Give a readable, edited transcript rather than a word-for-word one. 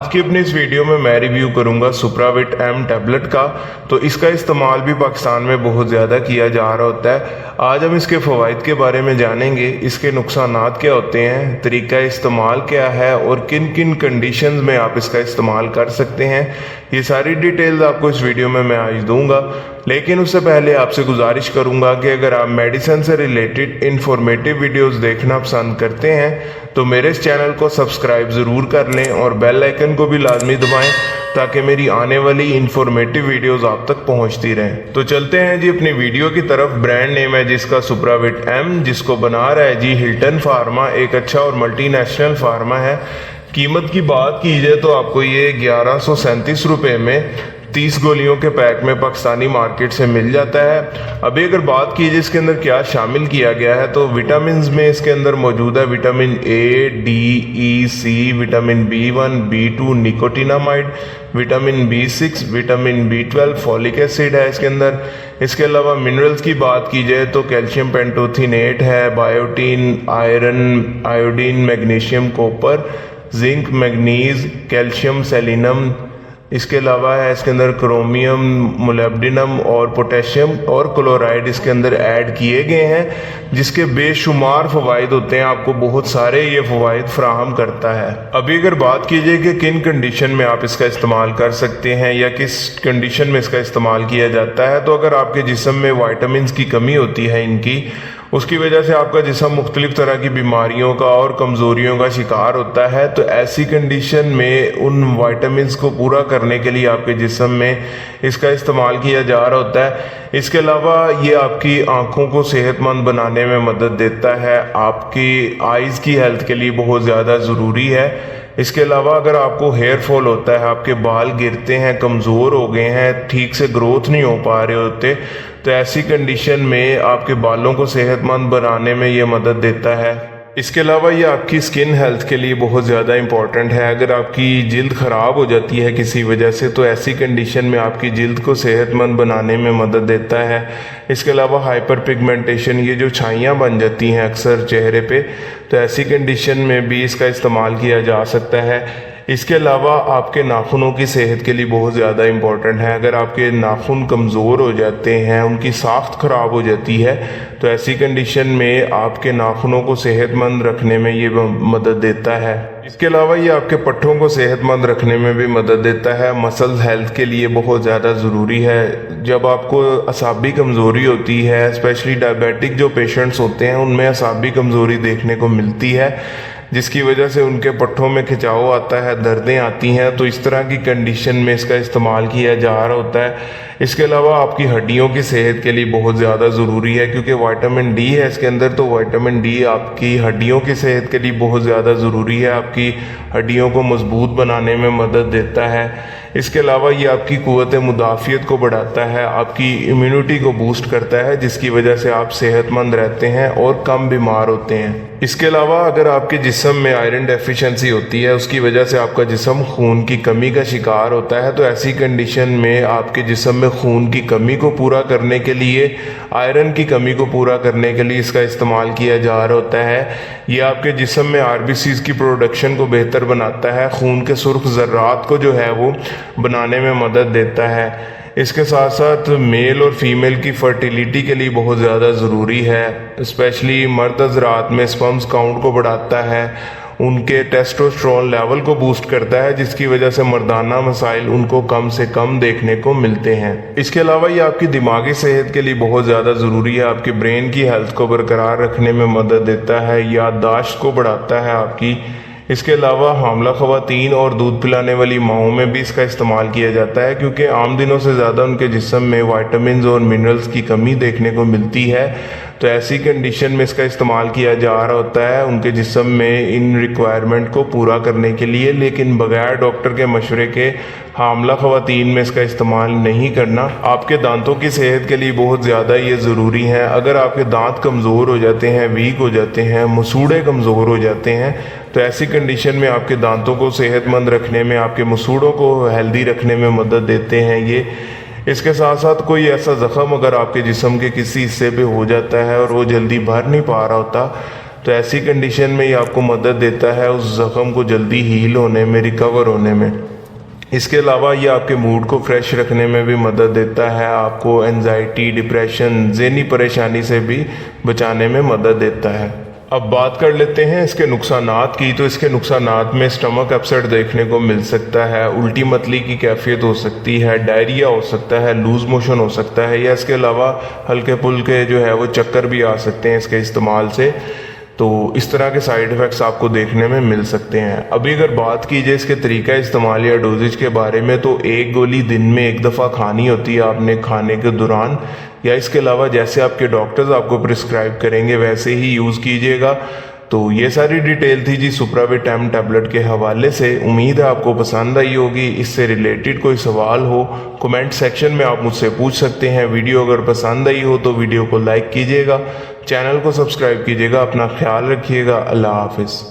आज की अपनी इस वीडियो में मैं रिव्यू करूंगा सुप्राविट एम टैबलेट का। तो इसका इस्तेमाल भी पाकिस्तान में बहुत ज़्यादा किया जा रहा होता है। आज हम इसके फ़वाइद के बारे में जानेंगे, इसके नुकसानात क्या होते हैं, तरीका इस्तेमाल क्या है और किन किन कंडीशंस में आप इसका इस्तेमाल कर सकते हैं। ये सारी डिटेल्स आपको इस वीडियो में मैं आज दूंगा। लेकिन उससे पहले आपसे गुजारिश करूंगा कि अगर आप मेडिसिन से रिलेटेड इंफॉर्मेटिव वीडियोस देखना पसंद करते हैं तो मेरे इस चैनल को सब्सक्राइब ज़रूर कर लें और बेल आइकन को भी लाजमी दबाएं ताकि मेरी आने वाली इंफॉर्मेटिव वीडियोस आप तक पहुंचती रहें। तो चलते हैं जी अपनी वीडियो की तरफ। ब्रांड नेम है जिसका सुप्राविट एम, जिसको बना रहा है जी हिल्टन फार्मा, एक अच्छा और मल्टीनेशनल फार्मा है। कीमत की बात की जाए तो आपको ये 1137 रुपये में 30 गोलियों के पैक में पाकिस्तानी मार्केट से मिल जाता है। अभी अगर बात की जाए इसके अंदर क्या शामिल किया गया है तो विटामिन में इसके अंदर मौजूद है vitamin A, D, E, C, vitamin B1, B2, nicotinamide, vitamin B6, vitamin B12, folic acid है इसके अंदर। इसके अलावा मिनरल्स की बात की जाए तो कैल्शियम पेंटोथिनेट है, biotin, iron, iodine, magnesium, copper, zinc, manganese, calcium, selenium. इसके अलावा है इसके अंदर क्रोमियम, मोलिब्डेनम और पोटेशियम और क्लोराइड इसके अंदर ऐड किए गए हैं, जिसके बेशुमार फ़वाइद होते हैं। आपको बहुत सारे ये फ़वाइद फ्राहम करता है। अभी अगर बात कीजिए कि किन कंडीशन में आप इसका इस्तेमाल कर सकते हैं या किस कंडीशन में इसका इस्तेमाल किया जाता है, तो अगर आपके जिस्म में वाइटामिन की कमी होती है इनकी, उसकी वजह से आपका जिस्म मुख्तलिफ तरह की बीमारियों का और कमज़ोरियों का शिकार होता है, तो ऐसी कंडीशन में उन वाइटामिन को पूरा करने के लिए आपके जिस्म में इसका इस्तेमाल किया जा रहा होता है। इसके अलावा ये आपकी आँखों को सेहतमंद बनाने में मदद देता है, आपकी आइज़ की हेल्थ के लिए बहुत ज़्यादा ज़रूरी है। इसके अलावा अगर आपको हेयर फॉल होता है, आपके बाल गिरते हैं, कमज़ोर हो गए हैं, ठीक से ग्रोथ नहीं हो पा रहे होते, तो ऐसी कंडीशन में आपके बालों को सेहतमंद बनाने में ये मदद देता है। इसके अलावा ये आपकी स्किन हेल्थ के लिए बहुत ज़्यादा इम्पॉर्टेंट है। अगर आपकी जिल्द ख़राब हो जाती है किसी वजह से, तो ऐसी कंडीशन में आपकी जिल्द को सेहतमंद बनाने में मदद देता है। इसके अलावा हाइपर पिगमेंटेशन, ये जो छाइयाँ बन जाती हैं अक्सर चेहरे पे, तो ऐसी कंडीशन में भी इसका इस्तेमाल किया जा सकता है। इसके अलावा आपके नाखूनों की सेहत के लिए बहुत ज़्यादा इम्पॉर्टेंट है। अगर आपके नाखून कमज़ोर हो जाते हैं, उनकी साख्त ख़राब हो जाती है, तो ऐसी कंडीशन में आपके नाखूनों को सेहतमंद रखने में ये मदद देता है। इसके अलावा ये आपके पट्ठों को सेहतमंद रखने में भी मदद देता है। मसल हेल्थ के लिए बहुत ज़्यादा ज़रूरी है। जब आपको असाबी कमज़ोरी होती है, स्पेशली डायबिटिक जो पेशेंट्स होते हैं, उनमें असाबी कमज़ोरी देखने को मिलती है, जिसकी वजह से उनके पट्ठों में खिंचाव आता है, दर्दें आती हैं, तो इस तरह की कंडीशन में इसका इस्तेमाल किया जा रहा होता है। इसके अलावा आपकी हड्डियों की सेहत के लिए बहुत ज़्यादा ज़रूरी है, क्योंकि विटामिन डी है इसके अंदर, तो विटामिन डी आपकी हड्डियों की सेहत के लिए बहुत ज़्यादा ज़रूरी है, आपकी हड्डियों को मजबूत बनाने में मदद देता है। इसके अलावा ये आपकी क़ुव्वत मुदाफ़ियत को बढ़ाता है, आपकी इम्यूनिटी को बूस्ट करता है, जिसकी वजह से आप सेहतमंद रहते हैं और कम बीमार होते हैं। इसके अलावा अगर आपके जिस्म में आयरन डेफिशिएंसी होती है, उसकी वजह से आपका जिस्म खून की कमी का शिकार होता है, तो ऐसी कंडीशन में आपके जिस्म में खून की कमी को पूरा करने के लिए, आयरन की कमी को पूरा करने के लिए इसका इस्तेमाल किया जा रहा होता है। ये आपके जिस्म में आरबीसीज की प्रोडक्शन को बेहतर बनाता है, खून के सुर्ख ज़र्रात को जो है वो बनाने में मदद देता है। इसके साथ साथ मेल और फीमेल की फर्टिलिटी के लिए बहुत ज़्यादा ज़रूरी है। स्पेशली मर्द हज़रात में स्पर्म्स काउंट को बढ़ाता है, उनके टेस्टोस्टेरोन लेवल को बूस्ट करता है, जिसकी वजह से मर्दाना मसाइल उनको कम से कम देखने को मिलते हैं। इसके अलावा ये आपकी दिमागी सेहत के लिए बहुत ज़्यादा ज़रूरी है, आपकी ब्रेन की हेल्थ को बरकरार रखने में मदद देता है, याददाश्त को बढ़ाता है आपकी। इसके अलावा हामला ख़वातीन और दूध पिलाने वाली माओं में भी इसका इस्तेमाल किया जाता है, क्योंकि आम दिनों से ज़्यादा उनके जिस्म में विटामिन और मिनरल्स की कमी देखने को मिलती है, तो ऐसी कंडीशन में इसका इस्तेमाल किया जा रहा होता है उनके जिस्म में इन रिक्वायरमेंट को पूरा करने के लिए। लेकिन बगैर डॉक्टर के मशवरे के हामला ख़वातीन में इसका इस्तेमाल नहीं करना। आपके दांतों की सेहत के लिए बहुत ज़्यादा ये ज़रूरी है। अगर आपके दांत कमज़ोर हो जाते हैं, वीक हो जाते हैं, मसूड़े कमज़ोर हो जाते हैं, तो ऐसी कंडीशन में आपके दांतों को सेहतमंद रखने में, आपके मसूड़ों को हेल्दी रखने में मदद देते हैं ये। इसके साथ साथ कोई ऐसा ज़ख़म अगर आपके जिस्म के किसी हिस्से पे हो जाता है और वो जल्दी भर नहीं पा रहा होता, तो ऐसी कंडीशन में ये आपको मदद देता है उस ज़ख़म को जल्दी हील होने में, रिकवर होने में। इसके अलावा ये आपके मूड को फ्रेश रखने में भी मदद देता है, आपको एंजाइटी, डिप्रेशन, ज़हनी परेशानी से भी बचाने में मदद देता है। अब बात कर लेते हैं इसके नुकसानात की। तो इसके नुकसानात में स्टमक अपसेट देखने को मिल सकता है, उल्टी मतली की कैफियत हो सकती है, डायरिया हो सकता है, लूज मोशन हो सकता है, या इसके अलावा हल्के फुल्के जो है वो चक्कर भी आ सकते हैं इसके इस्तेमाल से। तो इस तरह के साइड इफ़ेक्ट्स आपको देखने में मिल सकते हैं। अभी अगर बात की जाए इसके तरीका इस्तेमाल या डोजेज के बारे में, तो एक गोली दिन में एक दफ़ा खानी होती है आपने खाने के दौरान, या इसके अलावा जैसे आपके डॉक्टर्स आपको प्रिस्क्राइब करेंगे वैसे ही यूज़ कीजिएगा। तो ये सारी डिटेल थी जी सुप्राविट एम टैबलेट के हवाले से। उम्मीद है आपको पसंद आई होगी। इससे रिलेटेड कोई सवाल हो कमेंट सेक्शन में आप मुझसे पूछ सकते हैं। वीडियो अगर पसंद आई हो तो वीडियो को लाइक कीजिएगा, चैनल को सब्सक्राइब कीजिएगा। अपना ख्याल रखिएगा। अल्लाह हाफिज़।